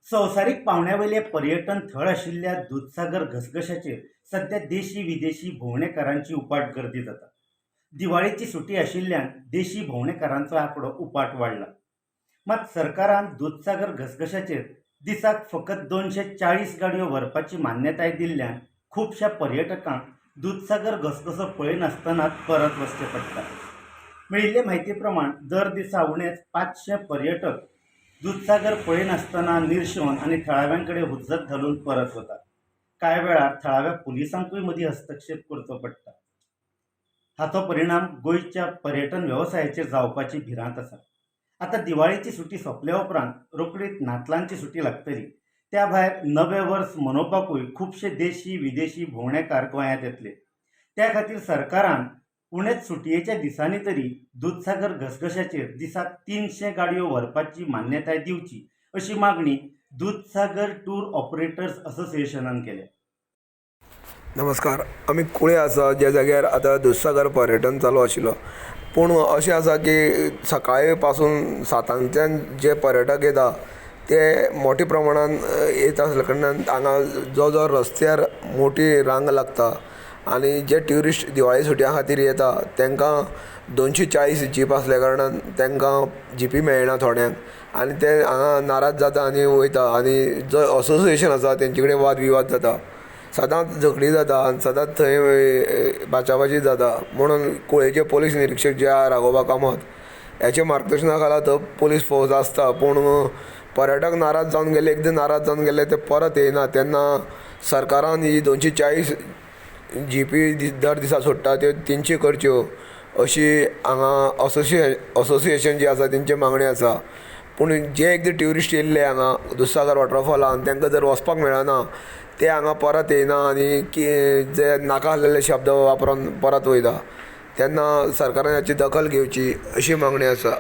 संवसारीक पावंड्यावयले पर्यटन थळ आशिल्ल्या दूधसागर घसघश्याचेर सध्या देशी विदेशी भोंवडेकारांची उपाट गर्दी जाता. दिवाळेची सुटी आशिल्ल्यान देशी भोंवडेकारांचो आंकडो उपाट वाडला. मात सरकारान दूधसागर घसघश्याचेर दिसाक फकत 240 गाडयो व्हरपाची मान्यताय दिल्ल्यान खुबश्या पर्यटकांक दूधसागर घसघसो पळयनासतनाच परत वचचें पडटा. मेळिल्ले म्हायती प्रमाण दर दिसा उणेच 500 पर्यटक दूधसागर पळयनासतना निर्शोन आनी थळाव्यांकडे हुज्जत घालून परत वतात. कांय वेळार थळाव्या पुलिसांकूय मदीं हस्तक्षेप करचो पडटा. हाचो परिणाम गोंयच्या पर्यटन वेवसायाचेर जावपाची भिरांत आसा. आतां दिवाळेची सुटी सोंपल्या उपरांत रोखडीच नातलांची सुटी लागतली. त्या भायर नवें वर्स मनोवपाकूय खुबशे देशी विदेशी भोंवडेकार गोंयांत येतले. त्या खातीर सरकारान उणेच सुटयेच्या दिसांनी तरी दूधसागर घसघश्याचेर दिसाक 300 गाडयो व्हरपाची मान्यताय दिवची अशी मागणी दूधसागर टूर ऑपरेटर्स असोसिएशनान केल्या. नमस्कार. आमी कुळे आसा ज्या जाग्यार आतां दूधसागर पर्यटन चालू आशिल्लो, पूण अशें आसा की सकाळी पासून 7 जे पर्यटक येता ते मोठ्या प्रमाणान येता आसले कारणान हांगा जो रस्त्यार मोठी रांग लागता आनी जे ट्युरिस्ट दिवाळी सुटया खातीर येता तांकां 240 जीप आसल्या कारणान तांकां जीपी मेळना थोड्यांक आनी ते हांगा नाराज जाता आनी वयता आनी जो असोसिएशन आसा तेंचे कडेन वाद विवाद जाता, सदांच झगडी जाता आनी सदांच थंय बाचाबाची जाता. म्हणून कुळेचे पोलीस निरीक्षक जे आहा राघोबा कामत ह्याच्या मार्गदर्शना खाला तो पोलीस फौज आसता. पूण पर्यटक नाराज जावन गेले, एकदां नाराज जावन गेले ते परत येयना तेन्ना सरकारान ही 240 जीपी दर दिसा सोडटा त्यो 300 करच्यो अशी हांगा असोसिएशन जी आसा तेंची मागणी आसा. पूण जे एकदां ट्युरिस्ट येयल्ले हांगा दूधसागर वॉटरफॉलान तांकां जर वचपाक मेळना ते हांगा परत येयना आनी जे नाका आसलेले शब्द वापरून परत वयता तेन्ना सरकारान हाची दखल घेवची अशी मागणी आसा.